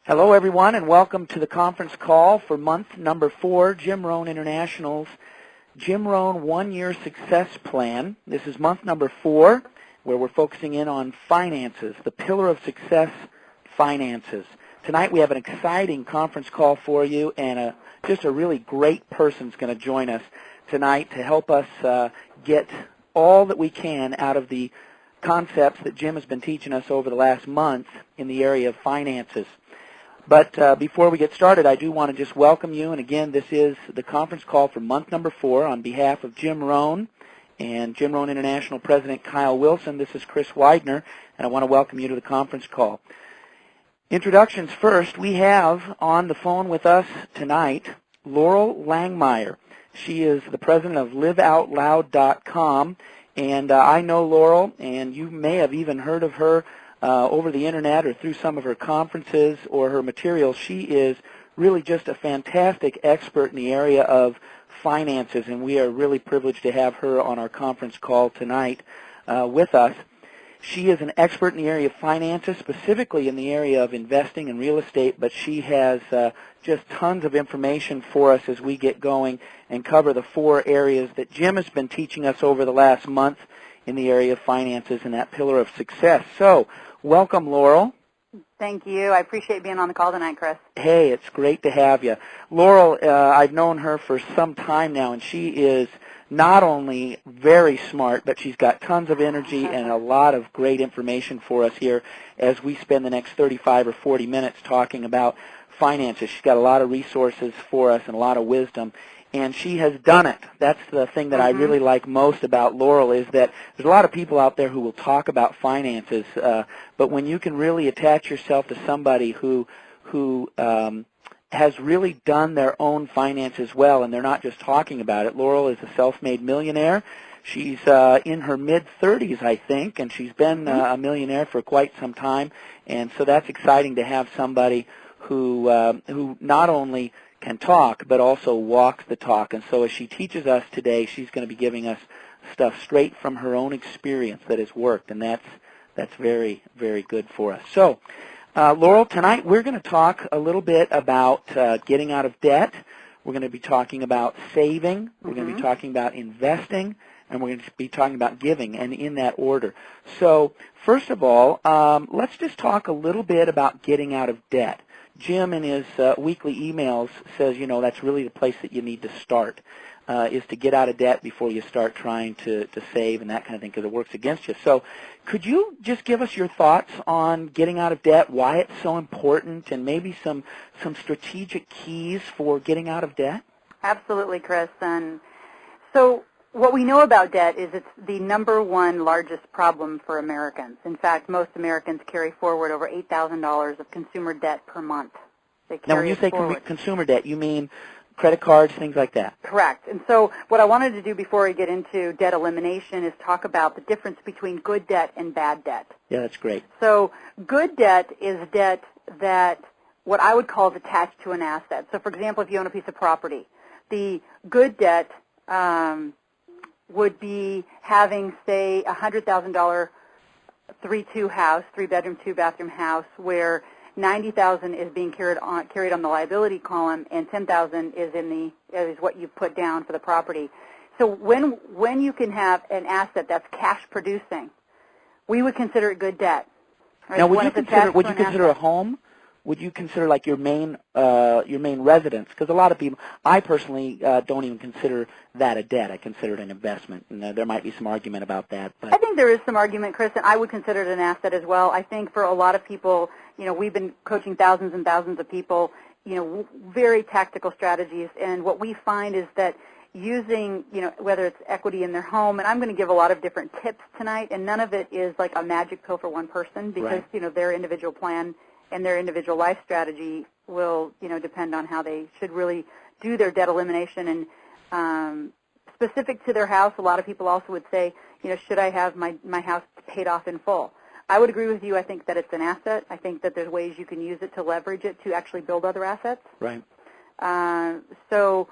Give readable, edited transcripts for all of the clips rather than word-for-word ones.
Hello, everyone, and welcome to the conference call for month number 4, Jim Rohn International's Jim Rohn One-Year Success Plan. This is month number 4, where we're focusing in on finances, the pillar of success, finances. Tonight we have an exciting conference call for you, and just a really great person's going to join us tonight to help us get all that we can out of the concepts that Jim has been teaching us over the last month in the area of finances. But before we get started, I do want to just welcome you. And again, this is the conference call for month number 4 on behalf of Jim Rohn and Jim Rohn International President Kyle Wilson. This is Chris Widener, and I want to welcome you to the conference call. Introductions first. We have on the phone with us tonight Laurel Langmeyer. She is the president of liveoutloud.com, and I know Laurel, and you may have even heard of her over the internet or through some of her conferences or her materials. She is really just a fantastic expert in the area of finances, and we are really privileged to have her on our conference call tonight with us. She is an expert in the area of finances, specifically in the area of investing in real estate, but she has just tons of information for us as we get going and cover the 4 areas that Jim has been teaching us over the last month in the area of finances and that pillar of success. So, welcome, Laurel. Thank you. I appreciate being on the call tonight, Chris. Hey, it's great to have you. Laurel, I've known her for some time now, and she is not only very smart, but she's got tons of energy and a lot of great information for us here as we spend the next 35 or 40 minutes talking about finances. She's got a lot of resources for us and a lot of wisdom, and she has done it. That's the thing that I really like most about Laurel, is that there's a lot of people out there who will talk about finances, but when you can really attach yourself to somebody who has really done their own finances well, and they're not just talking about it. Laurel is a self-made millionaire. She's in her mid-30s, I think, and she's been a millionaire for quite some time, and so that's exciting to have somebody who not only can talk, but also walks the talk. And so as she teaches us today, she's going to be giving us stuff straight from her own experience that has worked, and that's very, very good for us. So, Laurel, tonight we're going to talk a little bit about getting out of debt. We're going to be talking about saving. We're going to be talking about investing, and we're going to be talking about giving, and in that order. So, first of all, let's just talk a little bit about getting out of debt. Jim, in his weekly emails, says, that's really the place that you need to start, is to get out of debt before you start trying to save and that kind of thing, because it works against you. So could you just give us your thoughts on getting out of debt, why it's so important, and maybe some strategic keys for getting out of debt? Absolutely, Chris. And so what we know about debt is it's the number one largest problem for Americans. In fact, most Americans carry forward over $8,000 of consumer debt per month. Now, when you say consumer debt, you mean credit cards, things like that? Correct. And so what I wanted to do before we get into debt elimination is talk about the difference between good debt and bad debt. Yeah, that's great. So good debt is debt that what I would call is attached to an asset. So, for example, if you own a piece of property, the good debt would be having, say, a $100,000 3-bedroom, 2-bathroom house where $90,000 is being carried on the liability column, and $10,000 is what you put down for the property. So when you can have an asset that's cash producing, we would consider it good debt. Right? Now, would you consider a home? Would you consider like your main residence? Because a lot of people, I personally don't even consider that a debt. I consider it an investment, and there might be some argument about that. But I think there is some argument, Chris, and I would consider it an asset as well. I think for a lot of people, we've been coaching thousands and thousands of people, very tactical strategies, and what we find is that using, whether it's equity in their home, and I'm going to give a lot of different tips tonight, and none of it is like a magic pill for one person, because, their individual plan and their individual life strategy will, depend on how they should really do their debt elimination. And specific to their house, a lot of people also would say, should I have my house paid off in full? I would agree with you. I think that it's an asset. I think that there's ways you can use it to leverage it to actually build other assets. Right. So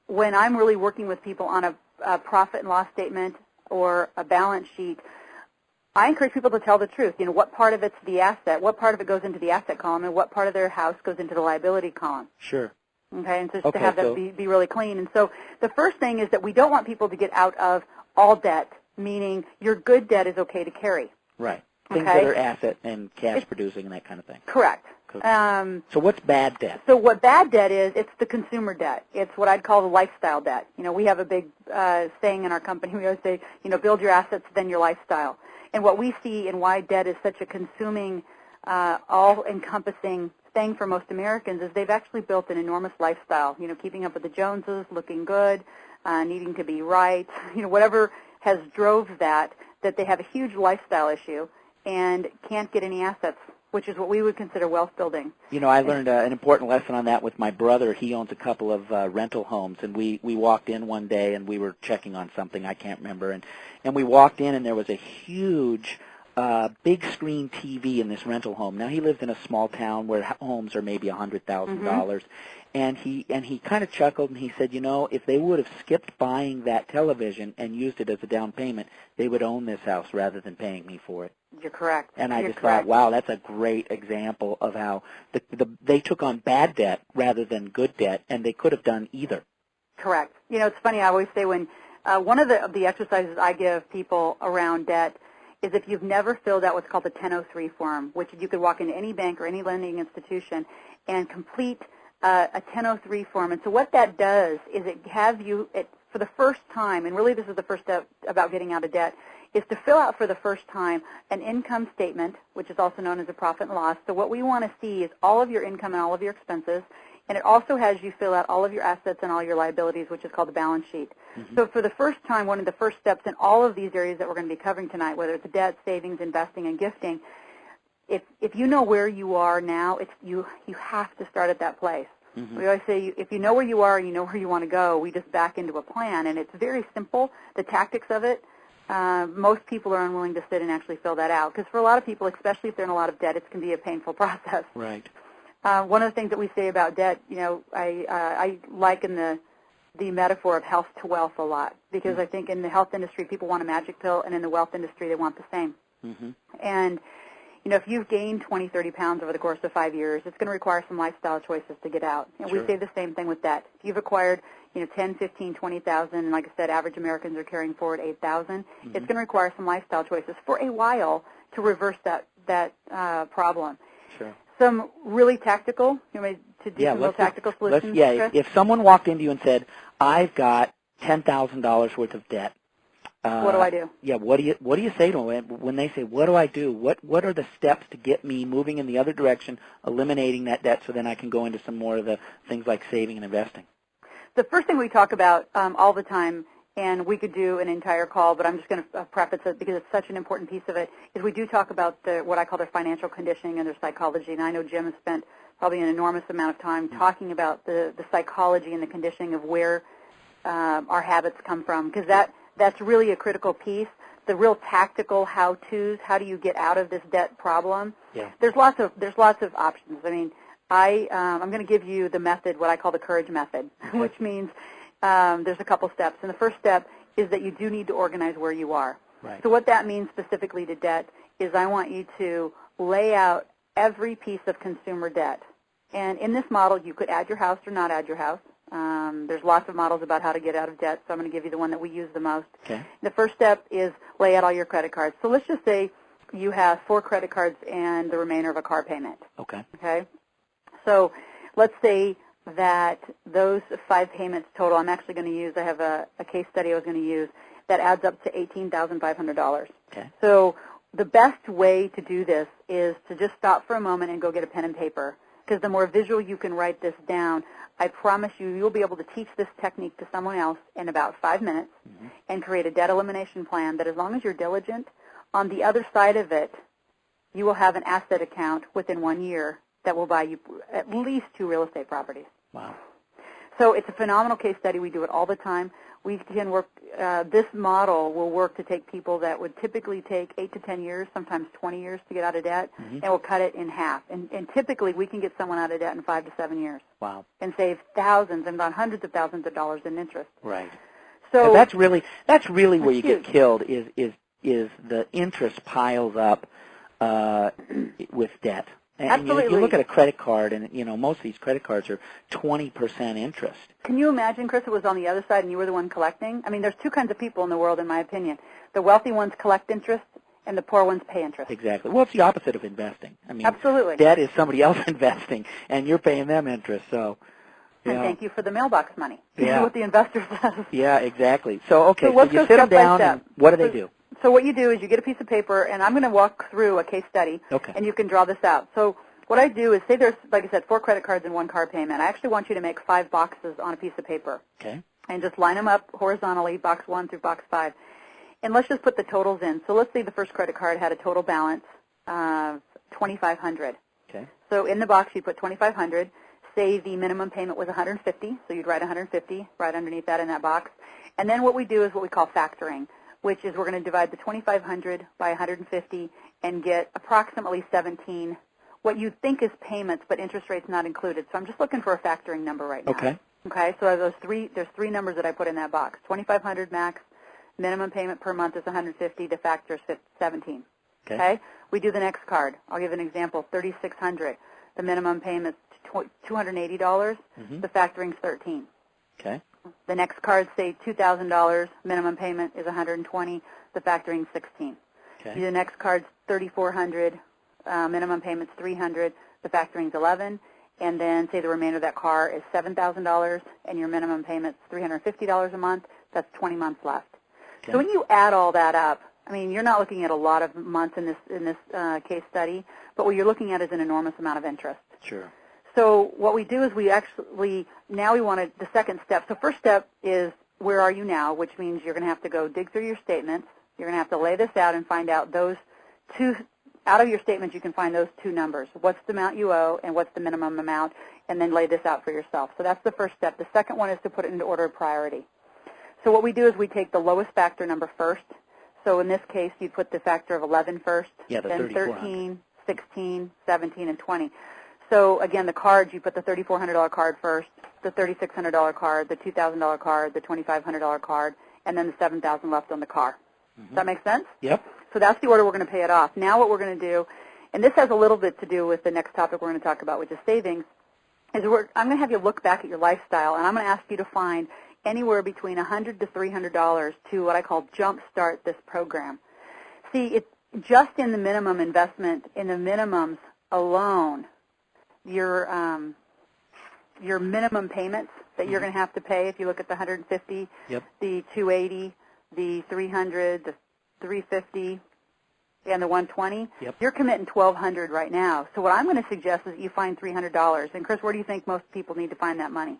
when I'm really working with people on a profit and loss statement or a balance sheet, I encourage people to tell the truth. You know, what part of it's the asset, what part of it goes into the asset column, and what part of their house goes into the liability column. Sure. Okay, and so to have that be really clean. And so the first thing is that we don't want people to get out of all debt, meaning your good debt is okay to carry. Right. Things that are asset and cash producing and that kind of thing. Correct. So what's bad debt? So what bad debt is, it's the consumer debt. It's what I'd call the lifestyle debt. You know, we have a big saying in our company. We always say, you know, build your assets, then your lifestyle. And what we see and why debt is such a consuming, all-encompassing thing for most Americans is they've actually built an enormous lifestyle, you know, keeping up with the Joneses, looking good, needing to be right, you know, whatever has drove that they have a huge lifestyle issue and can't get any assets, which is what we would consider wealth building. You know, I learned an important lesson on that with my brother. He owns a couple of rental homes, and we walked in one day and we were checking on something, I can't remember, and we walked in and there was a huge big screen TV in this rental home. Now he lives in a small town where homes are maybe $100,000, and he kind of chuckled and he said, you know, if they would have skipped buying that television and used it as a down payment, they would own this house rather than paying me for it. You're correct. And I just thought, wow, that's a great example of how they took on bad debt rather than good debt, and they could have done either. Correct. You know, it's funny. I always say when one of the exercises I give people around debt is if you've never filled out what's called the 1003 form, which you could walk into any bank or any lending institution and complete a 1003 form. And so what that does is it has you, for the first time, and really this is the first step about getting out of debt, is to fill out for the first time an income statement, which is also known as a profit and loss. So what we want to see is all of your income and all of your expenses, and it also has you fill out all of your assets and all your liabilities, which is called the balance sheet. So for the first time, one of the first steps in all of these areas that we're going to be covering tonight, whether it's debt, savings, investing, and gifting, if you know where you are now, you have to start at that place. We always say if you know where you are and you know where you want to go, we just back into a plan, and it's very simple. The tactics of it, most people are unwilling to sit and actually fill that out, because for a lot of people, especially if they're in a lot of debt, it can be a painful process. Right. One of the things that we say about debt, you know, I liken the metaphor of health to wealth a lot, because I think in the health industry, people want a magic pill, and in the wealth industry, they want the same. And, you know, if you've gained 20, 30 pounds over the course of 5 years, it's going to require some lifestyle choices to get out. And we say the same thing with debt. If you've acquired, you know, 10, 15, 20,000, and like I said, average Americans are carrying forward 8,000, it's going to require some lifestyle choices for a while to reverse that problem. Sure. Some really tactical, you know, to do some real tactical solutions. If someone walked into you and said, I've got $10,000 worth of debt, what do I do? Yeah, what do you say to them when they say, what do I do? What are the steps to get me moving in the other direction, eliminating that debt, so then I can go into some more of the things like saving and investing? The first thing we talk about all the time, and we could do an entire call, but I'm just going to preface it because it's such an important piece of it, is we do talk about what I call their financial conditioning and their psychology. And I know Jim has spent probably an enormous amount of time talking about the psychology and the conditioning of where our habits come from, because that's really a critical piece. The real tactical how-tos, how do you get out of this debt problem? Yeah. There's lots of options. I mean, I'm going to give you the method, what I call the courage method, which means there's a couple steps. And the first step is that you do need to organize where you are. Right. So what that means specifically to debt is I want you to lay out every piece of consumer debt. And in this model, you could add your house or not add your house. There's lots of models about how to get out of debt, so I'm going to give you the one that we use the most. Okay. The first step is lay out all your credit cards. So let's just say you have 4 credit cards and the remainder of a car payment. Okay. Okay. So let's say that those 5 payments total, I'm actually going to use, I have a case study I was going to use, that adds up to $18,500. Okay. So the best way to do this is to just stop for a moment and go get a pen and paper, because the more visual you can write this down, I promise you'll be able to teach this technique to someone else in about 5 minutes and create a debt elimination plan that, as long as you're diligent, on the other side of it, you will have an asset account within 1 year that will buy you at least 2 real estate properties. Wow. So it's a phenomenal case study. We do it all the time. We can work, this model will work to take people that would typically take 8 to 10 years, sometimes 20 years to get out of debt, and we'll cut it in half. And typically we can get someone out of debt in 5 to 7 years. Wow. And save thousands and about hundreds of thousands of dollars in interest. Right. So that's really where you get killed is is the interest piles up with debt. And Absolutely. you look at a credit card, and most of these credit cards are 20% interest. Can you imagine, Chris, it was on the other side and you were the one collecting? I mean, there's two kinds of people in the world, in my opinion. The wealthy ones collect interest, and the poor ones pay interest. Exactly. Well, it's the opposite of investing. I mean, absolutely. Debt is somebody else investing, and you're paying them interest. So, and thank you for the mailbox money. Yeah. What the investor says. Yeah, exactly. So, okay, so you sit them down, and what do they do? So what you do is you get a piece of paper, and I'm going to walk through a case study, Okay. and you can draw this out. So what I do is, say there's, like I said, 4 credit cards and 1 car payment. I actually want you to make 5 boxes on a piece of paper. Okay. And just line them up horizontally, box 1 through box 5. And let's just put the totals in. So let's say the first credit card had a total balance of $2,500. Okay. So in the box you put $2,500. Say the minimum payment was $150, so you'd write $150 right underneath that in that box. And then what we do is what we call factoring, which is we're going to divide the $2,500 by $150 and get approximately 17, what you think is payments, but interest rates not included. So I'm just looking for a factoring number right now. Okay. Okay, so there's 3 numbers that I put in that box. $2,500 max, minimum payment per month is $150, the factor is 17. Okay. We do the next card. I'll give an example, $3,600. The minimum payment is $280, the factoring is 13. Okay. The next card, say $2,000, minimum payment is $120, the factoring is 16. Okay. The next card's $3,400, minimum payment's $300, the factoring is 11, and then say the remainder of that car is $7,000, and your minimum payment's $350 a month. That's 20 months left. Okay. So when you add all that up, I mean, you're not looking at a lot of months in this case study, but what you're looking at is an enormous amount of interest. Sure. So what we do is we actually, now we want the second step. So first step is where are you now, which means you're going to have to go dig through your statements. You're going to have to lay this out and find out those 2, out of your statements you can find those 2 numbers. What's the amount you owe and what's the minimum amount, and then lay this out for yourself. So that's the first step. The second one is to put it into order of priority. So what we do is we take the lowest factor number first. So in this case, you put the factor of 11 first, then 13, 16, 17, and 20. So again, the cards, you put the $3,400 card first, the $3,600 card, the $2,000 card, the $2,500 card, and then the $7,000 left on the car. Does that make sense? Yep. So that's the order we're going to pay it off. Now what we're going to do, and this has a little bit to do with the next topic we're going to talk about, which is savings, is I'm going to have you look back at your lifestyle, and I'm going to ask you to find anywhere between $100 to $300 to what I call jumpstart this program. See, just in the minimum investment, in the minimums alone, your minimum payments that you're going to have to pay, if you look at the $150, Yep. the $280, the $300, the $350, and the $120, Yep. You're committing $1,200 right now. So what I'm going to suggest is that you find $300. And Chris, where do you think most people need to find that money?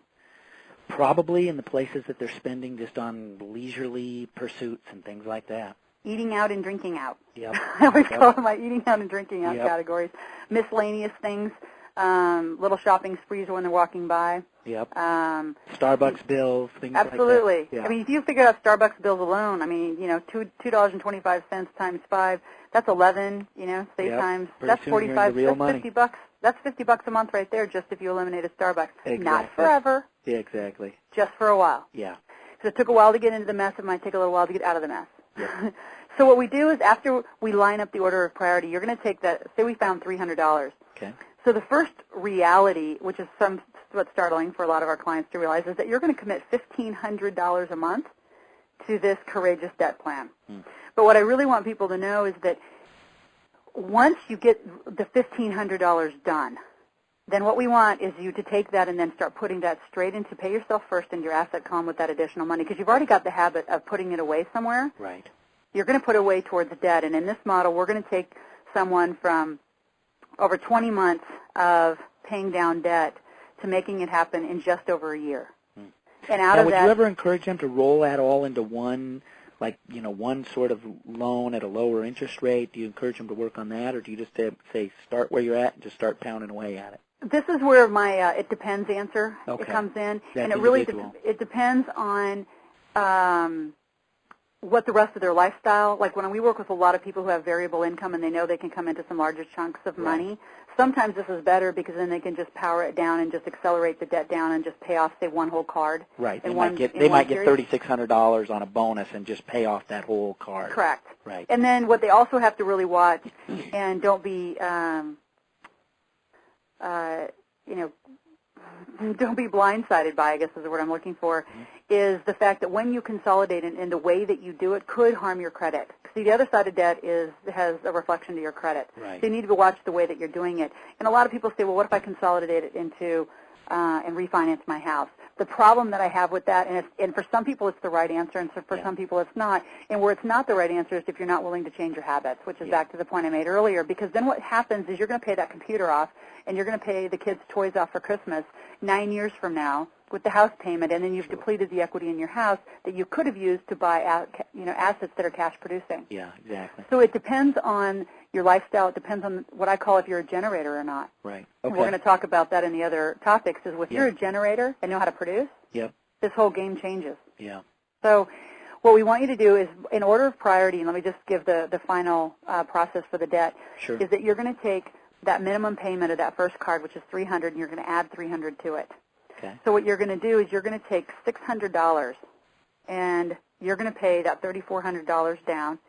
Probably in the places that they're spending just on leisurely pursuits and things like that. Eating out and drinking out. Yep. I always call them my eating out and drinking out Yep. categories. Miscellaneous things, little shopping sprees when they're walking by. Yep. Starbucks bills, things Absolutely. like that. Yeah. I mean, if you figure out Starbucks bills alone, I mean, $2.25 times 5, that's 11, say Yep. times, Pretty that's soon you're 45, into real that's money. $50. That's $50 a month right there just if you eliminate a Starbucks. Exactly. Not forever, Yeah, exactly. just for a while. Yeah. Because it took a while to get into the mess. It might take a little while to get out of the mess. Yep. So what we do is after we line up the order of priority, you're going to take that, say we found $300. Okay. So the first reality, which is somewhat startling for a lot of our clients to realize, is that you're going to commit $1,500 a month to this courageous debt plan. But what I really want people to know is that once you get the $1,500 done, then what we want is you to take that and then start putting that straight into pay yourself first in your asset column with that additional money, because you've already got the habit of putting it away somewhere. Right. You're going to put away towards debt, and in this model, we're going to take someone from over 20 months of paying down debt to making it happen in just over a year. And out now, of would that, you ever encourage them to roll that all into one, one sort of loan at a lower interest rate? Do you encourage them to work on that, or do you just say start where you're at and just start pounding away at it? This is where my it depends answer Okay. it comes in, That's and it really individual. it depends on what the rest of their lifestyle. Like when we work with a lot of people who have variable income and they know they can come into some larger chunks of money, sometimes this is better because then they can just power it down and just accelerate the debt down and just pay off, say, one whole card. Right. They might get $3,600 on a bonus and just pay off that whole card. Correct. Right. And then what they also have to really watch, and don't be, don't be blindsided by, I guess is the word I'm looking for, is the fact that when you consolidate it in the way that you do it could harm your credit. See, the other side of debt has a reflection to your credit. Right. So you need to watch the way that you're doing it. And a lot of people say, well, what if I consolidate it into and refinance my house? The problem that I have with that, and for some people it's the right answer, and so for some people it's not. And where it's not the right answer is if you're not willing to change your habits, which is back to the point I made earlier. Because then what happens is you're going to pay that computer off, and you're going to pay the kids' toys off for Christmas 9 years from now with the house payment, and then you've depleted the equity in your house that you could have used to buy assets that are cash producing. Yeah, exactly. So it depends on your lifestyle. It depends on what I call if you're a generator or not. Right. Okay. Okay. We're going to talk about that in the other topics. Is if you're a generator and know how to produce, this whole game changes. Yeah. So what we want you to do is, in order of priority, and let me just give the final process for the debt, is that you're going to take that minimum payment of that first card, which is $300, and you're going to add $300 to it. Okay. So what you're going to do is you're going to take $600, and you're going to pay that $3,400 down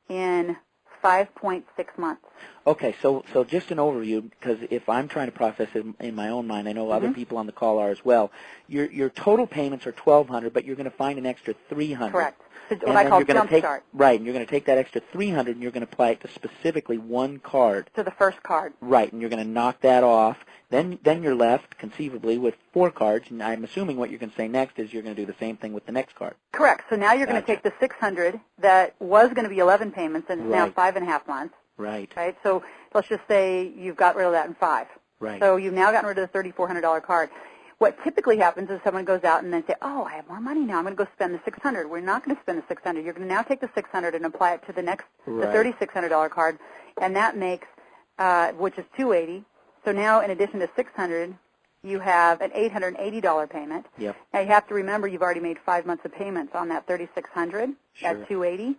in 5.6 months. Okay, so just an overview, because if I'm trying to process it in my own mind, I know other people on the call are as well. Your total payments are $1,200, but you're going to find an extra $300. Correct. It's what I call jump start. Right, and you're going to take that extra $300 and you're going to apply it to specifically one card. To the first card. Right, and you're going to knock that off. Then you're left, conceivably, with 4 cards, and I'm assuming what you're going to say next is you're going to do the same thing with the next card. Correct. So now you're going to take the $600 that was going to be 11 payments, and it's now 5.5 months. Right. Right. So let's just say you've got rid of that in 5. Right. So you've now gotten rid of the $3,400 card. What typically happens is someone goes out and then say, oh, I have more money now. I'm going to go spend the $600. We're not going to spend the $600. You're going to now take the $600 and apply it to the next, the $3,600 card, and that makes, which is $280. So now, in addition to $600, you have an $880 payment. Yep. Now you have to remember you've already made 5 months of payments on that $3,600 at $280,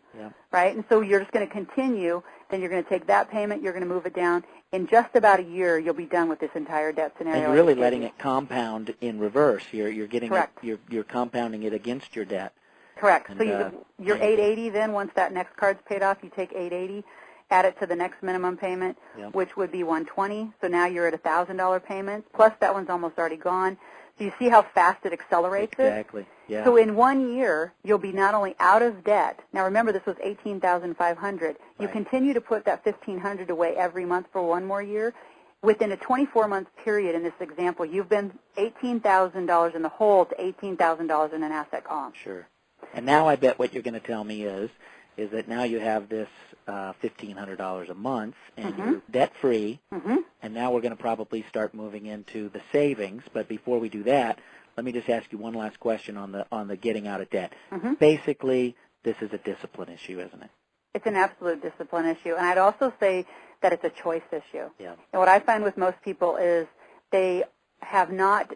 right? And so you're just going to continue. Then you're going to take that payment. You're going to move it down. In just about a year, you'll be done with this entire debt scenario. And you're really letting it compound in reverse. You're getting Correct. You're compounding it against your debt. Correct. And, so you're $880. Then once that next card's paid off, you take $880. Add it to the next minimum payment, which would be $120. So now you're at $1,000 payment. Plus that one's almost already gone. So you see how fast it accelerates it? Exactly. Yeah. So in 1 year, you'll be not only out of debt. Now remember, this was $18,500. You continue to put that $1,500 away every month for 1 more year. Within a 24-month period in this example, you've been $18,000 in the hole to $18,000 in an asset column. Sure. And now I bet what you're going to tell me is that now you have this $1,500 a month, and you're debt-free, and now we're going to probably start moving into the savings. But before we do that, let me just ask you one last question on the getting out of debt. Basically, this is a discipline issue, isn't it? It's an absolute discipline issue, and I'd also say that it's a choice issue. Yeah. And what I find with most people is they have not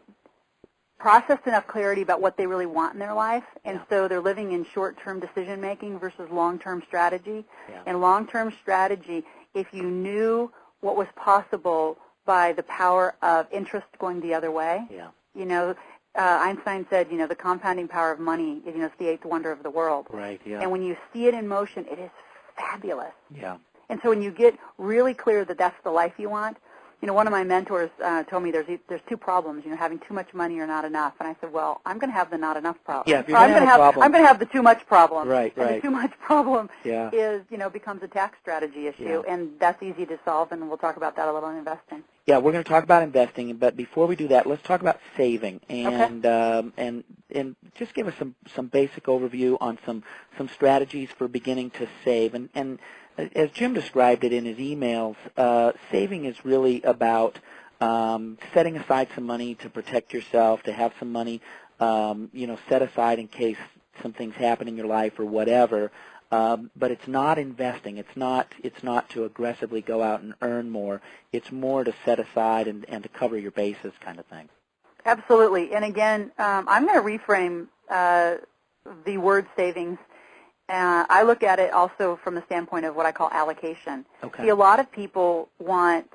processed enough clarity about what they really want in their life, and so they're living in short-term decision-making versus long-term strategy. And long-term strategy, if you knew what was possible by the power of interest going the other way, you know, Einstein said, you know, the compounding power of money, you know, it's the 8th wonder of the world. Right, yeah. And when you see it in motion, it is fabulous. Yeah. And so when you get really clear that that's the life you want, you know, one of my mentors told me there's 2 problems, you know, having too much money or not enough. And I said, well, I'm going to have the not enough problem. Yeah, if you're going to have a problem. I'm going to have the too much problem. Right, and right. the too much problem Yeah. is, you know, becomes a tax strategy issue, and that's easy to solve, and we'll talk about that a little in investing. Yeah, we're going to talk about investing, but before we do that, let's talk about saving and and just give us some basic overview on some strategies for beginning to save. And as Jim described it in his emails, saving is really about setting aside some money to protect yourself, to have some money, you know, set aside in case some things happen in your life or whatever. But it's not investing. It's not to aggressively go out and earn more. It's more to set aside and to cover your bases kind of thing. Absolutely. And again, I'm going to reframe the word savings I look at it also from the standpoint of what I call allocation. Okay. See, a lot of people want,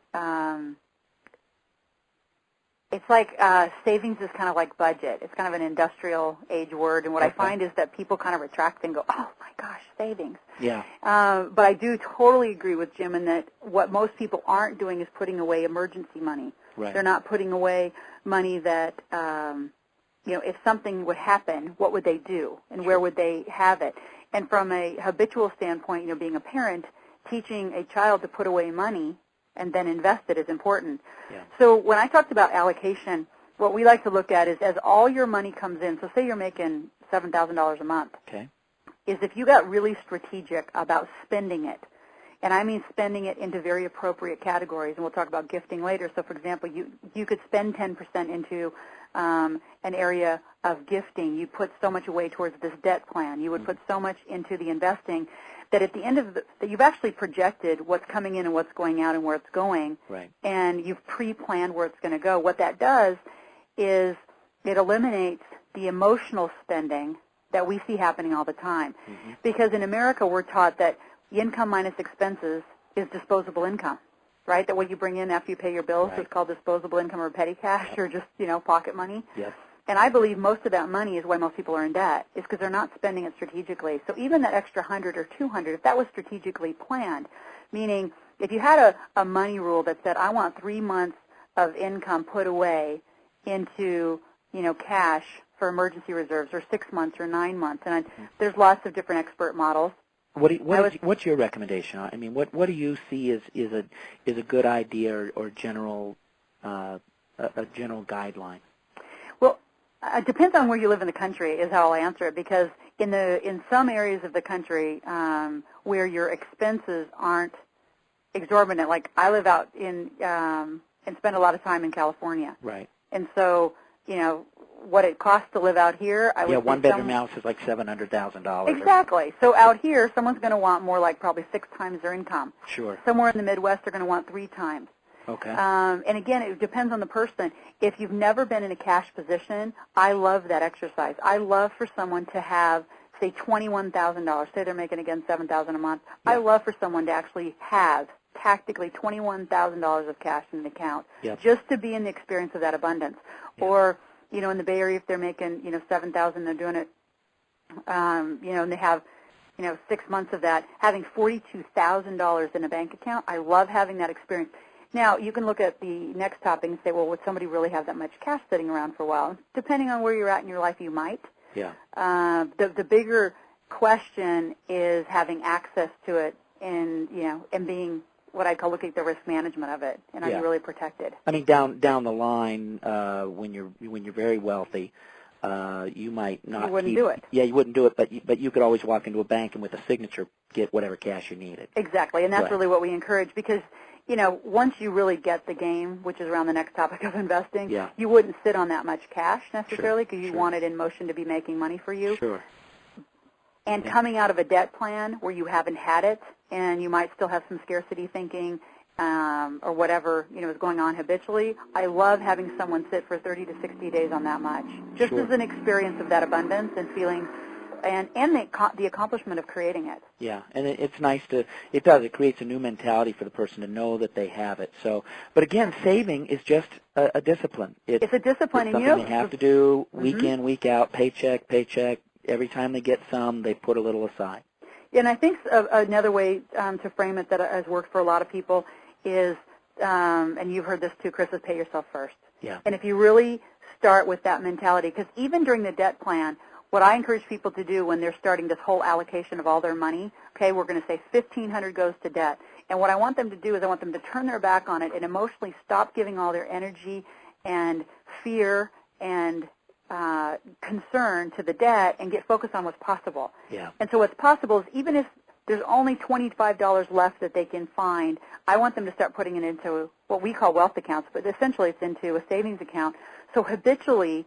it's like savings is kind of like budget. It's kind of an industrial age word, and what I find is that people kind of retract and go, oh my gosh, savings. Yeah. But I do totally agree with Jim in that what most people aren't doing is putting away emergency money. Right. They're not putting away money that, if something would happen, what would they do, and where would they have it? And from a habitual standpoint, being a parent, teaching a child to put away money and then invest it is important. Yeah. So when I talked about allocation, what we like to look at is as all your money comes in, so say you're making $7,000 a month, okay, is if you got really strategic about spending it, and I mean spending it into very appropriate categories, and we'll talk about gifting later. So, for example, you could spend 10% into an area of gifting. You put so much away towards this debt plan. You would put so much into the investing that at the end of that you've actually projected what's coming in and what's going out and where it's going, right, and you've pre-planned where it's going to go. What that does is it eliminates the emotional spending that we see happening all the time. Mm-hmm. Because in America we're taught that income minus expenses is disposable income, right? That what you bring in after you pay your bills is called disposable income or petty cash or just, pocket money. Yes. And I believe most of that money is why most people are in debt, is because they're not spending it strategically. So even that extra 100 or 200, if that was strategically planned, meaning if you had a money rule that said, I want 3 months of income put away into, cash for emergency reserves, or 6 months or 9 months, and there's lots of different expert models. What's your recommendation? I mean, what do you see is a good idea or general a general guideline? Well, it depends on where you live in the country is how I'll answer it, because in some areas of the country where your expenses aren't exorbitant, like I live out in and spend a lot of time in California. Right. And so, what it costs to live out here, I would say one-bedroom house is like $700,000. Exactly. So out here, someone's going to want more like probably 6 times their income. Sure. Somewhere in the Midwest, they're going to want 3 times. Okay. And again, it depends on the person. If you've never been in a cash position, I love that exercise. I love for someone to have, say, $21,000. Say they're making, again, $7,000 a month. Yeah. I love for someone to actually have tactically $21,000 of cash in the account, just to be in the experience of that abundance. Yeah. Or, in the Bay Area, if they're making, $7,000, they're doing it, and they have, 6 months of that, having $42,000 in a bank account. I love having that experience. Now, you can look at the next topic and say, well, would somebody really have that much cash sitting around for a while? Depending on where you're at in your life, you might. Yeah. The bigger question is having access to it and, and being what I call looking at the risk management of it, and are you really protected? I mean, down the line, when you're very wealthy, you might not. You wouldn't do it. Yeah, you wouldn't do it, but you could always walk into a bank and with a signature get whatever cash you needed. Exactly, and that's really what we encourage, because once you really get the game, which is around the next topic of investing, you wouldn't sit on that much cash necessarily, because you want it in motion to be making money for you. Sure. And coming out of a debt plan where you haven't had it, and you might still have some scarcity thinking or whatever is going on habitually, I love having someone sit for 30 to 60 days on that much, just as an experience of that abundance and feeling, and the accomplishment of creating it. Yeah, and it's nice it creates a new mentality for the person to know that they have it. So, but again, saving is just a discipline. It's a discipline, and something they have to do week in, week out, paycheck. Every time they get some, they put a little aside. Yeah, and I think another way to frame it that has worked for a lot of people is, and you've heard this too, Chris, is pay yourself first. Yeah. And if you really start with that mentality, because even during the debt plan, what I encourage people to do when they're starting this whole allocation of all their money, okay, we're going to say $1,500 goes to debt. And what I want them to do is I want them to turn their back on it and emotionally stop giving all their energy and fear and concern to the debt and get focused on what's possible. Yeah. And so what's possible is even if there's only $25 left that they can find, I want them to start putting it into what we call wealth accounts, but essentially it's into a savings account. So habitually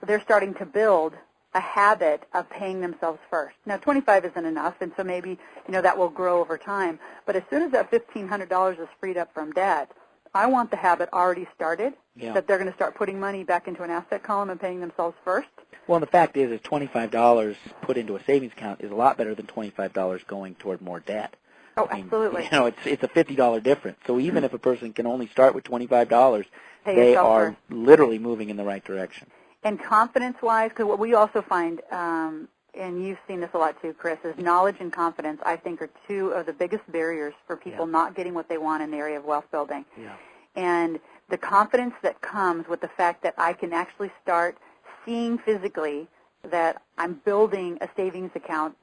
they're starting to build a habit of paying themselves first. Now, 25 isn't enough, and so maybe, that will grow over time. But as soon as that $1,500 is freed up from debt, I want the habit already started, Yeah. that they're going to start putting money back into an asset column and paying themselves first. Well, and the fact is $25 put into a savings account is a lot better than $25 going toward more debt. Oh, I mean, absolutely. It's a $50 difference. So even if a person can only start with $25, Pay they yourself are first. literally moving in the right direction. And confidence-wise, because what we also find, and you've seen this a lot too, Chris, is knowledge and confidence, I think, are two of the biggest barriers for people not getting what they want in the area of wealth building. Yeah. And the confidence that comes with the fact that I can actually start seeing physically that I'm building a savings account,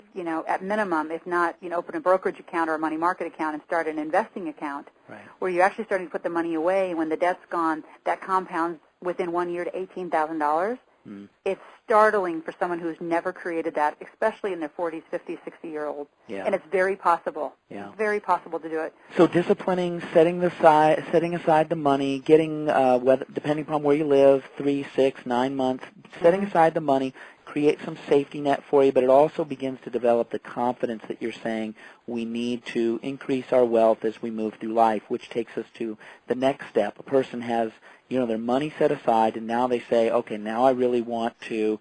at minimum, if not, open a brokerage account or a money market account and start an investing account, Right. where you're actually starting to put the money away. When the debt's gone, that compounds within 1 year to $18,000. Mm. It's startling for someone who's never created that, especially in their 40s, 50s, 60-year-olds. Yeah. And it's very possible. Yeah. It's very possible to do it. So disciplining, setting aside the money, getting, depending upon where you live, 3, 6, 9 months, setting aside the money, create some safety net for you, but it also begins to develop the confidence that you're saying we need to increase our wealth as we move through life, which takes us to the next step. A person has, their money set aside, and now they say, okay, now I really want to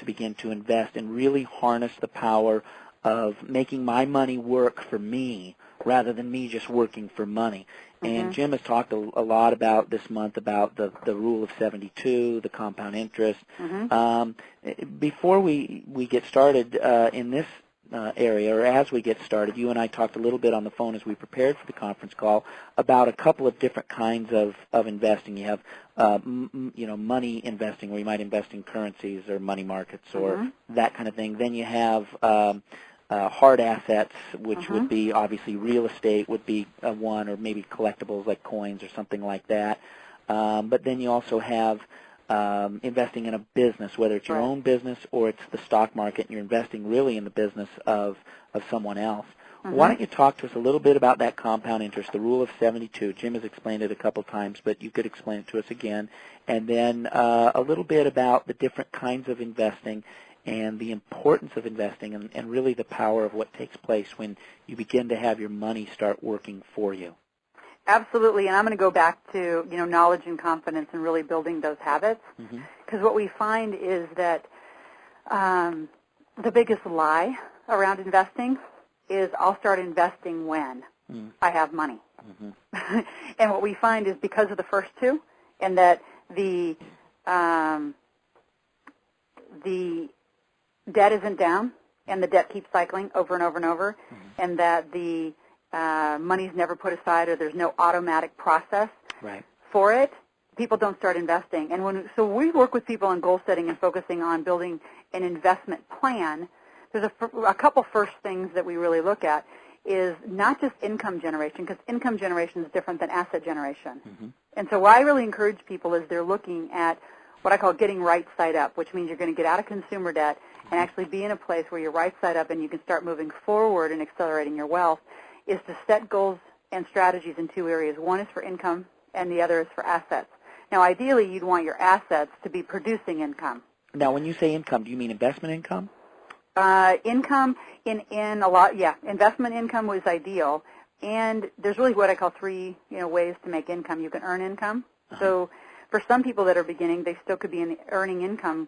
begin to invest and really harness the power of making my money work for me rather than me just working for money. And Jim has talked a lot about this month about the rule of 72, the compound interest. Before we get started in this area, or as we get started, you and I talked a little bit on the phone as we prepared for the conference call about a couple of different kinds of investing. You have money investing, where you might invest in currencies or money markets or that kind of thing. Then you have hard assets, which would be obviously real estate would be one, or maybe collectibles like coins or something like that. But then you also have investing in a business, whether it's your own business or it's the stock market, and you're investing really in the business of someone else. Why don't you talk to us a little bit about that compound interest, the rule of 72? Jim has explained it a couple times, but you could explain it to us again. And then a little bit about the different kinds of investing and the importance of investing and really the power of what takes place when you begin to have your money start working for you. Absolutely, and I'm going to go back to knowledge and confidence and really building those habits, because what we find is that the biggest lie around investing is I'll start investing when I have money. And what we find is because of the first two, and that the debt isn't down, and the debt keeps cycling over and over and over, and that the money's never put aside, or there's no automatic process for it, people don't start investing. And so we work with people on goal setting and focusing on building an investment plan. There's a couple first things that we really look at is not just income generation, because income generation is different than asset generation. And so what I really encourage people is they're looking at what I call getting right side up, which means you're going to get out of consumer debt and actually be in a place where you're right side up and you can start moving forward and accelerating your wealth, is to set goals and strategies in two areas. One is for income and the other is for assets. Now, ideally, you'd want your assets to be producing income. Now, when you say income, do you mean investment income? Income in a lot, investment income was ideal. And there's really what I call three, ways to make income. You can earn income. So for some people that are beginning, they still could be in the earning income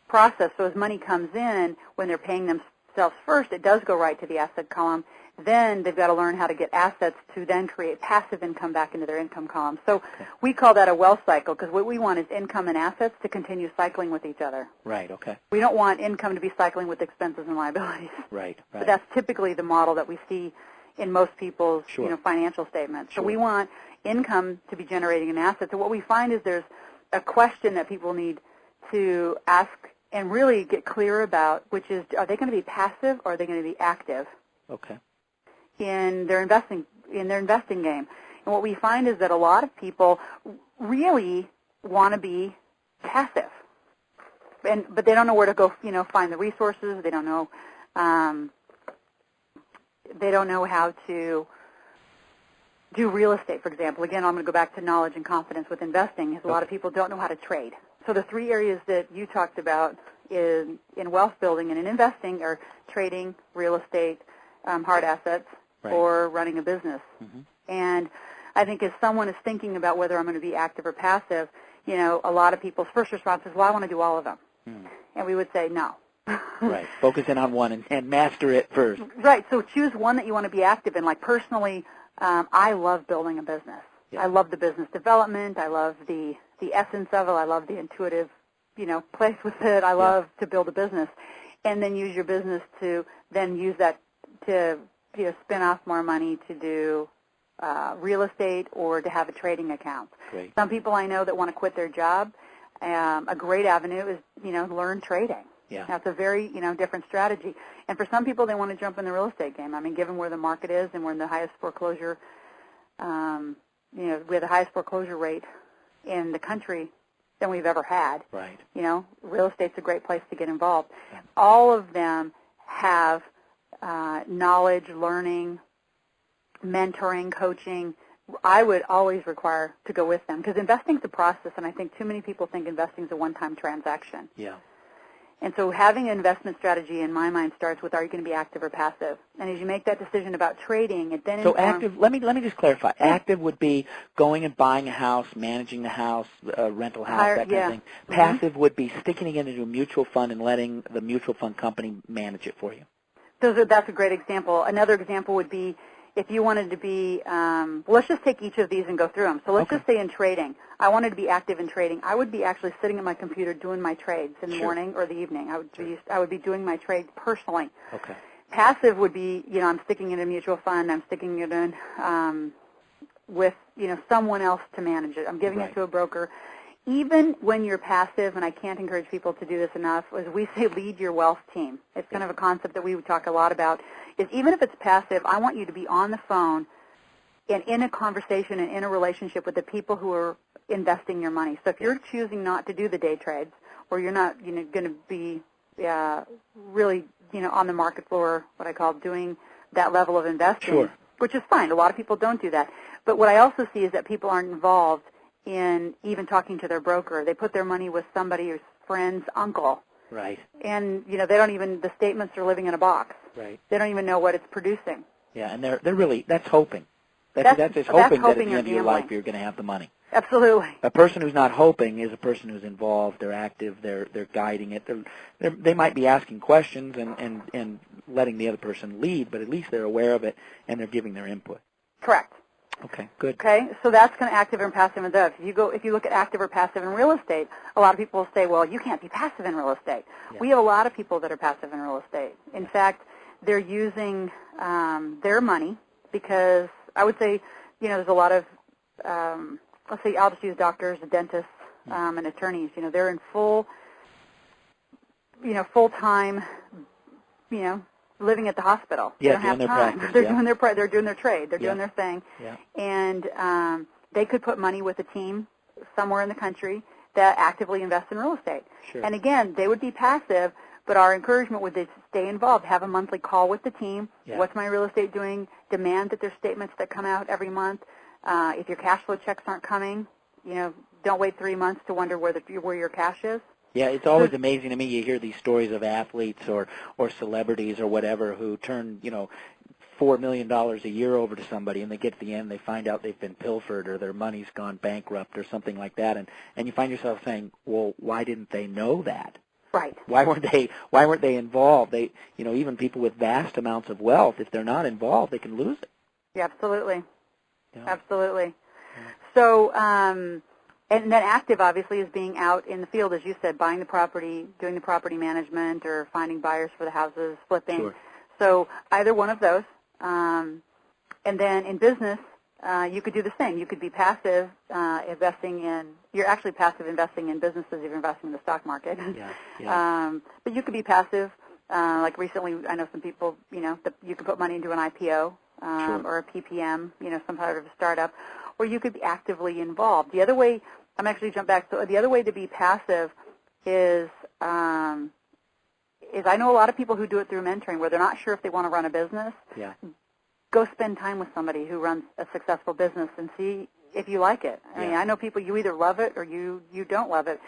process. So as money comes in, when they're paying themselves first, it does go right to the asset column. Then they've got to learn how to get assets to then create passive income back into their income column. So we call that a wealth cycle, because what we want is income and assets to continue cycling with each other. Right, okay. We don't want income to be cycling with expenses and liabilities. Right. But that's typically the model that we see in most people's financial statements. So we want income to be generating an asset. So what we find is there's a question that people need to ask and really get clear about, which is, are they going to be passive or are they going to be active? Okay. In their investing game. And what we find is that a lot of people really want to be passive, but they don't know where to go. Find the resources. They don't know. They don't know how to do real estate, for example. Again, I'm going to go back to knowledge and confidence with investing. Is a lot of people don't know how to trade. So the three areas that you talked about in wealth building and in investing are trading, real estate, hard assets, or running a business. And I think as someone is thinking about whether I'm going to be active or passive, a lot of people's first response is, well, I want to do all of them. And we would say no. Right. Focus in on one and master it first. Right. So choose one that you want to be active in. Like personally, I love building a business. Yeah. I love the business development. I love the essence of it. I love the intuitive, place with it. I love to build a business. And then use your business to then use that to spin off more money to do real estate or to have a trading account. Great. Some people I know that want to quit their job. A great avenue is, learn trading. Yeah. That's a very, different strategy. And for some people, they want to jump in the real estate game. I mean, given where the market is and we're in the highest foreclosure, we have the highest foreclosure rate in the country than we've ever had. Right. Real estate's a great place to get involved. Yeah. All of them have knowledge, learning, mentoring, coaching. I would always require to go with them because investing's a process, and I think too many people think investing's a one-time transaction. Yeah. And so having an investment strategy, in my mind, starts with, are you going to be active or passive? And as you make that decision about trading, it then informs... So active, let me just clarify. Active would be going and buying a house, managing the house, rental house, that kind of thing. Passive would be sticking it into a mutual fund and letting the mutual fund company manage it for you. So that's a great example. Another example would be if you wanted to be, let's just take each of these and go through them. So let's just say in trading, I wanted to be active in trading. I would be actually sitting at my computer doing my trades in the morning or the evening. I would be doing my trades personally. Okay. Passive would be, I'm sticking in a mutual fund. I'm sticking it in with, someone else to manage it. I'm giving it to a broker. Even when you're passive, and I can't encourage people to do this enough, as we say, lead your wealth team. It's kind of a concept that we would talk a lot about, is even if it's passive, I want you to be on the phone and in a conversation and in a relationship with the people who are investing your money. So if you're choosing not to do the day trades, or you're not going to be really on the market floor, what I call doing that level of investing, which is fine. A lot of people don't do that. But what I also see is that people aren't involved in even talking to their broker. They put their money with somebody's friend's uncle. Right. And, they don't even, the statements are living in a box. Right. They don't even know what it's producing. Yeah, and they're really, that's hoping. That's just hoping that at the end of your life you're going to have the money. Absolutely. A person who's not hoping is a person who's involved. They're active. They're guiding it. They might be asking questions and letting the other person lead, but at least they're aware of it and they're giving their input. Correct. Okay, good. Okay, so that's kind of active and passive in those. If you look at active or passive in real estate, a lot of people will say, well, you can't be passive in real estate. Yeah. We have a lot of people that are passive in real estate. In fact, they're using their money because I would say, there's a lot of, let's say I'll just use doctors, dentists, and attorneys. They're in full-time, living at the hospital. Yeah, they don't have time. Practice, they're doing their trade. They're doing their thing. Yeah. And they could put money with a team somewhere in the country that actively invests in real estate. Sure. And again, they would be passive, but our encouragement would be to stay involved, have a monthly call with the team. Yeah. What's my real estate doing? Demand that there's statements that come out every month. If your cash flow checks aren't coming, don't wait 3 months to wonder where your cash is. Yeah, it's always amazing to me. You hear these stories of athletes or celebrities or whatever who turn, $4 million a year over to somebody, and they get to the end, they find out they've been pilfered or their money's gone bankrupt or something like that, and you find yourself saying, well, why didn't they know that? Right. Why weren't they involved? They, even people with vast amounts of wealth, if they're not involved, they can lose it. Yeah, absolutely. Yeah. Absolutely. Yeah. So, and then active, obviously, is being out in the field, as you said, buying the property, doing the property management, or finding buyers for the houses, flipping. Sure. So either one of those. And then in business, you could do the same. You could be passive investing in, you're actually passive investing in businesses if you're investing in the stock market. Yeah, yeah. But you could be passive, like recently I know some people, you could put money into an IPO or a PPM, some part of a startup, or you could be actively involved. The other way, I'm actually jump back, so the other way to be passive is I know a lot of people who do it through mentoring where they're not sure if they want to run a business. Yeah. Go spend time with somebody who runs a successful business and see if you like it. I mean, I know people, you either love it or you don't love it.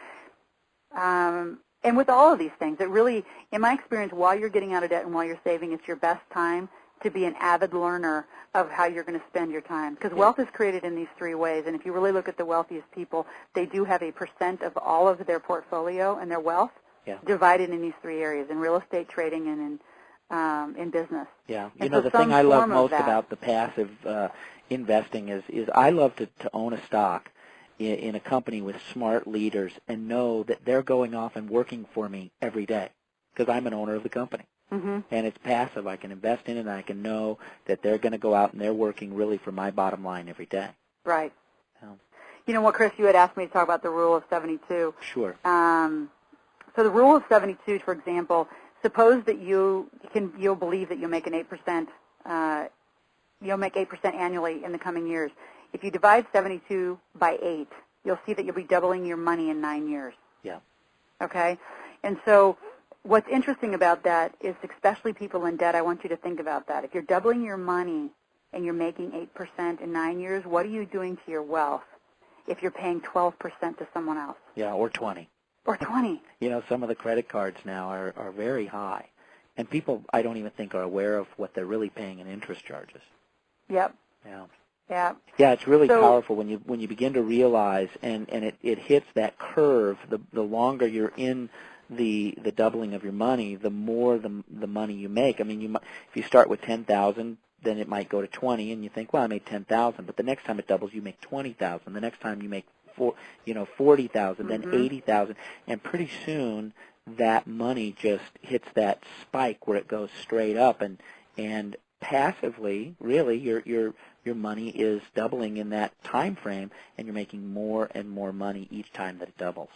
And with all of these things, it really, in my experience, while you're getting out of debt and while you're saving, it's your best time to be an avid learner of how you're going to spend your time. Because wealth is created in these three ways, and if you really look at the wealthiest people, they do have a percent of all of their portfolio and their wealth divided in these three areas, in real estate, trading, and in business. Yeah. And the thing I love most about the passive investing is I love to own a stock in a company with smart leaders and know that they're going off and working for me every day because I'm an owner of the company. Mm-hmm. And it's passive. I can invest in it, and I can know that they're going to go out and they're working really for my bottom line every day. Right. So. You know what, Chris, you had asked me to talk about the rule of 72. Sure. So the rule of 72, for example, suppose that you'll believe that you'll make an 8%, you'll make 8% annually in the coming years. If you divide 72 by 8, you'll see that you'll be doubling your money in 9 years. Yeah. Okay? And so what's interesting about that is, especially people in debt, I want you to think about that. If you're doubling your money and you're making 8% in 9 years, what are you doing to your wealth if you're paying 12% to someone else? Yeah, or 20. Or 20. Some of the credit cards now are very high. And people, I don't even think, are aware of what they're really paying in interest charges. Yep. Yeah. Yeah. Yeah, it's really powerful when you begin to realize, and it hits that curve. The longer you're in the doubling of your money, the more the money you make. I mean, if you start with 10,000, then it might go to 20, and you think, well, I made 10,000. But the next time it doubles, you make 20,000. The next time you make 40,000, then 80,000, and pretty soon that money just hits that spike where it goes straight up, and passively, really, your money is doubling in that time frame, and you're making more and more money each time that it doubles.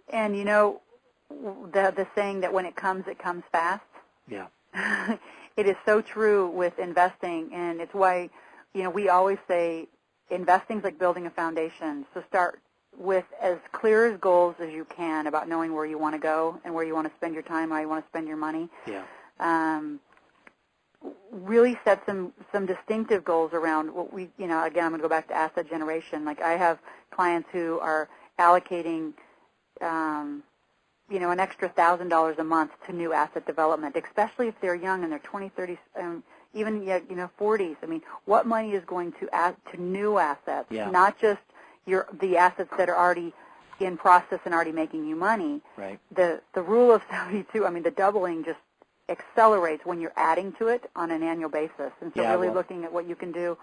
And the saying that when it comes fast. Yeah. It is so true with investing, and it's why we always say investing's like building a foundation. So start with as clear as goals as you can about knowing where you want to go and where you want to spend your time, how you want to spend your money. Yeah. Really set some distinctive goals around what we, again, I'm going to go back to asset generation. Like I have clients who are allocating, an extra $1,000 a month to new asset development, especially if they're young and they're 20, 30, even 40s. I mean, what money is going to add to new assets, not just the assets that are already in process and already making you money. Right. The rule of 72, the doubling just accelerates when you're adding to it on an annual basis. And so looking at what you can do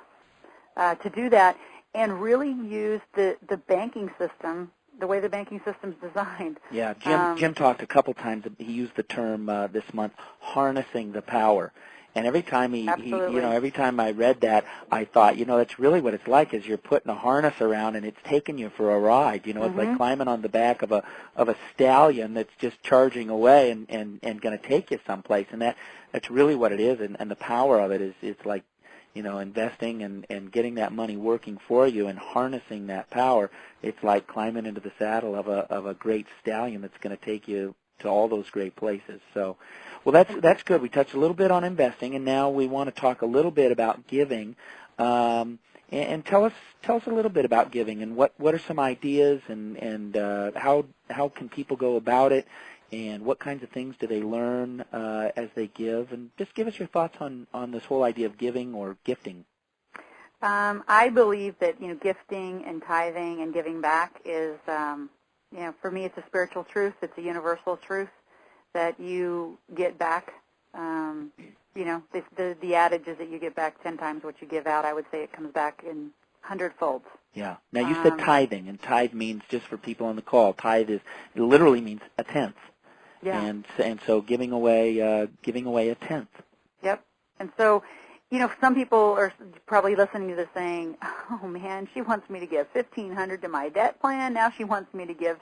to do that, and really use the banking system, the way the banking system's designed. Yeah, Jim talked a couple times. He used the term this month, harnessing the power. And every time every time I read that, I thought, that's really what it's like. Is you're putting a harness around and it's taking you for a ride. It's like climbing on the back of a stallion that's just charging away and going to take you someplace. And that's really what it is. And the power of it is it's like, investing and getting that money working for you and harnessing that power. It's like climbing into the saddle of a great stallion that's going to take you to all those great places. So, well, that's good. We touched a little bit on investing, and now we want to talk a little bit about giving. And tell us a little bit about giving and what are some ideas and how can people go about it, and what kinds of things do they learn as they give, and just give us your thoughts on this whole idea of giving or gifting. I believe that gifting and tithing and giving back is for me it's a spiritual truth. It's a universal truth that you get back. The adage is that you get back 10 times what you give out. I would say it comes back in 100-folds. Yeah. Now you said tithing, and tithe means, just for people on the call, it literally means a tenth. Yeah. And so giving away a tenth. Yep. And so, some people are probably listening to this saying, "Oh man, she wants me to give $1,500 to my debt plan. Now she wants me to give,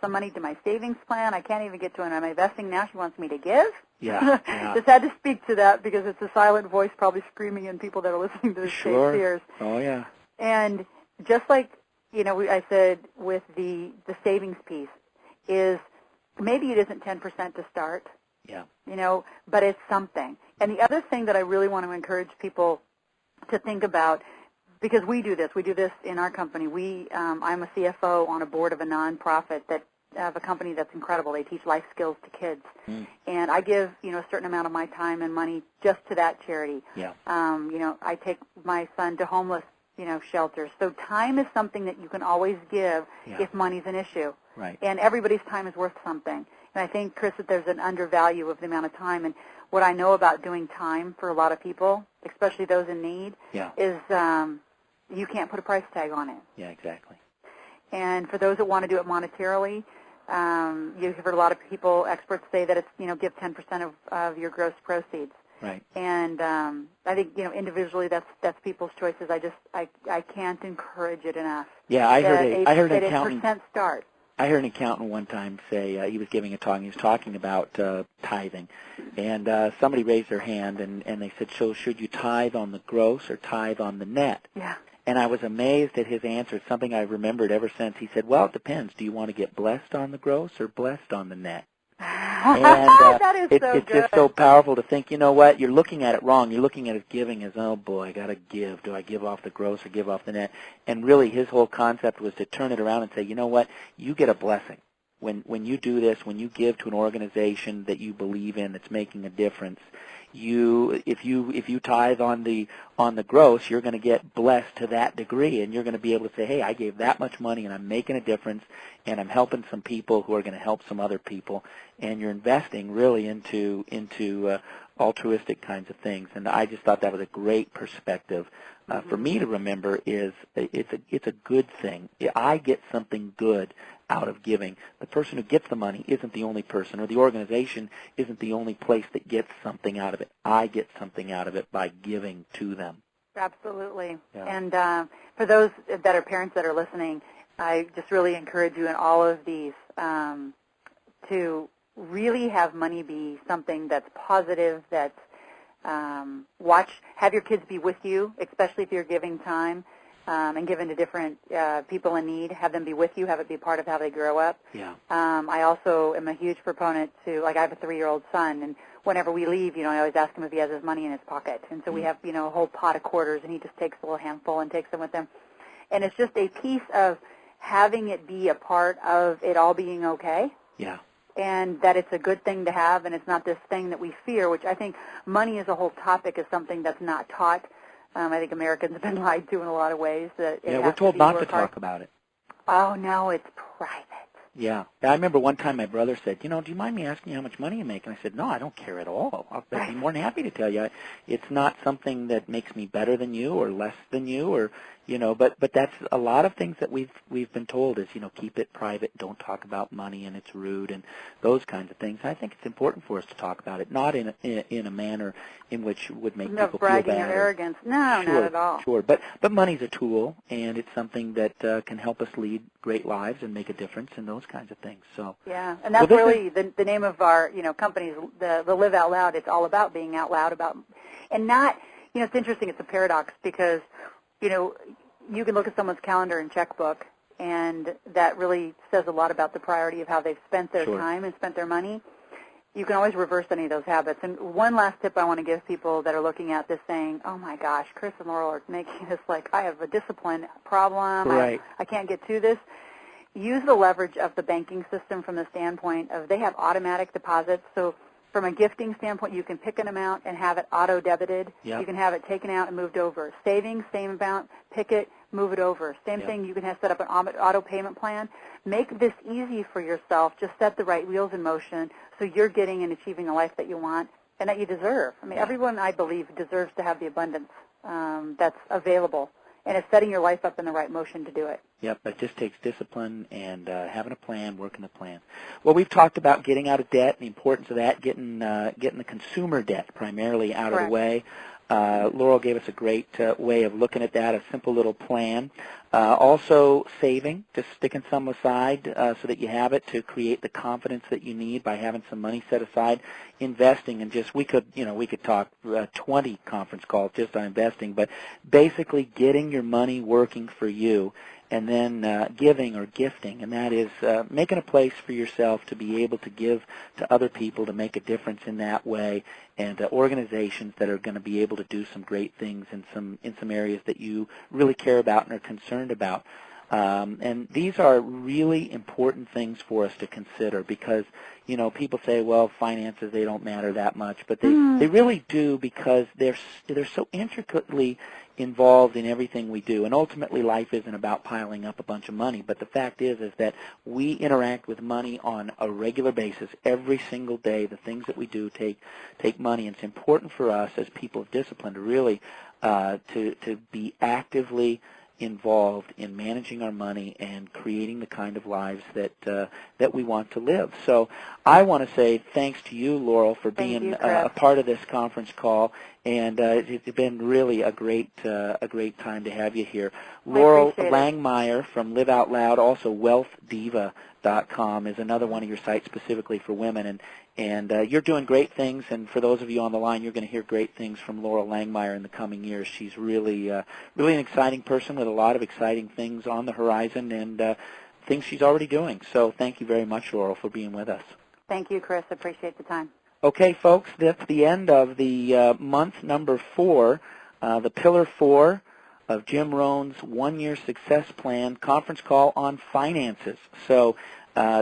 some money to my savings plan. I can't even get to my investing. Now she wants me to give." Yeah. Just had to speak to that because it's a silent voice probably screaming in people that are listening to this ears. Oh yeah. And just like I said with the savings piece is. Maybe it isn't 10% to start, but it's something. And the other thing that I really want to encourage people to think about, because we do this in our company. I'm a CFO on a board of a nonprofit that of a company that's incredible. They teach life skills to kids, and I give a certain amount of my time and money just to that charity. Yeah. I take my son to homeless shelters. So time is something that you can always give if money's an issue. Right. And everybody's time is worth something. And I think, Chris, that there's an undervalue of the amount of time. And what I know about doing time for a lot of people, especially those in need, is you can't put a price tag on it. Yeah, exactly. And for those that want to do it monetarily, you've heard a lot of people, experts say that it's, give 10% of your gross proceeds. Right. And I think, individually that's people's choices. I can't encourage it enough. Yeah, I heard an accountant. Percent start. I heard an accountant one time say he was giving a talk. And he was talking about tithing, and somebody raised their hand and they said, "So should you tithe on the gross or tithe on the net?" Yeah. And I was amazed at his answer. It's something I've remembered ever since. He said, "Well, it depends. Do you want to get blessed on the gross or blessed on the net?" And that is it's good. just so powerful to think, you know what, you're looking at it wrong. You're looking at his giving as, oh boy, I got to give. Do I give off the gross or give off the net? And really his whole concept was to turn it around and say, you know what, you get a blessing. When you do this, when you give to an organization that you believe in that's making a difference, if you tithe on the gross, you're going to get blessed to that degree, and you're going to be able to say, hey, I gave that much money and I'm making a difference, and I'm helping some people who are going to help some other people, and you're investing really into altruistic kinds of things. And I just thought that was a great perspective for me to remember. Is it's a good thing. I get something good out of giving. The person who gets the money isn't the only person, or the organization isn't the only place that gets something out of it. I get something out of it by giving to them. Absolutely. Yeah. And for those that are parents that are listening, I just really encourage you in all of these to really have money be something that's positive, that's have your kids be with you, especially if you're giving time. And given to different people in need, have them be with you, have it be part of how they grow up. Yeah. I also am a huge proponent to, I have a 3-year-old son, and whenever we leave, I always ask him if he has his money in his pocket. And so we have, a whole pot of quarters, and he just takes a little handful and takes them with him. And it's just a piece of having it be a part of it all being okay. Yeah. And that it's a good thing to have, and it's not this thing that we fear, which I think money as a whole topic is something that's not taught. I think Americans have been lied to in a lot of ways. We're told not to talk about it. Oh, no, it's private. Yeah. I remember one time my brother said, do you mind me asking you how much money you make? And I said, no, I don't care at all. I'd be more than happy to tell you. It's not something that makes me better than you or less than you, or but that's a lot of things that we've been told is, keep it private, don't talk about money, and it's rude, and those kinds of things. I think it's important for us to talk about it, not in a manner in which would make people feel bad. No bragging or arrogance. No, sure, not at all. Sure, but money's a tool, and it's something that can help us lead great lives and make a difference in those kinds of things. So yeah, and that's really the name of our companies, the Live Out Loud. It's all about being out loud about, and not it's interesting. It's a paradox because you can look at someone's calendar and checkbook, and that really says a lot about the priority of how they've spent their time and spent their money. You can always reverse any of those habits. And one last tip I want to give people that are looking at this saying, oh, my gosh, Chris and Laurel are making this like I have a discipline problem. Right. I can't get to this. Use the leverage of the banking system from the standpoint of they have automatic deposits. So from a gifting standpoint, you can pick an amount and have it auto-debited. Yep. You can have it taken out and moved over. Savings, same amount, pick it, move it over. Same thing, you can have set up an auto payment plan. Make this easy for yourself. Just set the right wheels in motion so you're getting and achieving the life that you want and that you deserve. I mean, everyone, I believe, deserves to have the abundance that's available. And it's setting your life up in the right motion to do it. Yep, it just takes discipline and having a plan, working the plan. Well, we've talked about getting out of debt and the importance of that, getting the consumer debt primarily out of the way. Laurel gave us a great way of looking at that, a simple little plan. Also saving, just sticking some aside so that you have it to create the confidence that you need by having some money set aside. Investing, and just we could talk 20 conference calls just on investing, but basically getting your money working for you. And then giving or gifting, and that is making a place for yourself to be able to give to other people to make a difference in that way, and organizations that are going to be able to do some great things in some areas that you really care about and are concerned about. And these are really important things for us to consider because, people say, well, finances, they don't matter that much, but they really do because they're so intricately involved in everything we do. And ultimately, life isn't about piling up a bunch of money, but the fact is that we interact with money on a regular basis. Every single day, the things that we do take money, and it's important for us as people of discipline to really to be actively involved in managing our money and creating the kind of lives that we want to live. So I want to say thanks to you, Laurel, for being a part of this conference call, and it's been really a great time to have you here. Laurel Langmeyer from Live Out Loud, also wealthdiva.com is another one of your sites specifically for women, and you're doing great things, and for those of you on the line, you're going to hear great things from Laurel Langmeyer in the coming years. She's really an exciting person with a lot of exciting things on the horizon and things she's already doing. So thank you very much, Laurel, for being with us. Thank you, Chris. Appreciate the time. Okay, folks, that's the end of the month number 4, the Pillar 4 of Jim Rohn's one-year success plan conference call on finances. So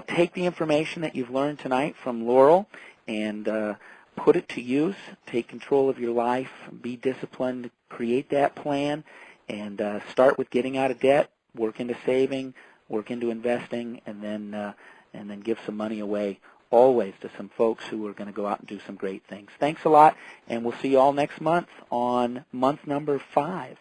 take the information that you've learned tonight from Laurel and put it to use. Take control of your life. Be disciplined. Create that plan, and start with getting out of debt. Work into saving. Work into investing, and then give some money away. Always to some folks who are going to go out and do some great things. Thanks a lot, and we'll see you all next month on month number 5.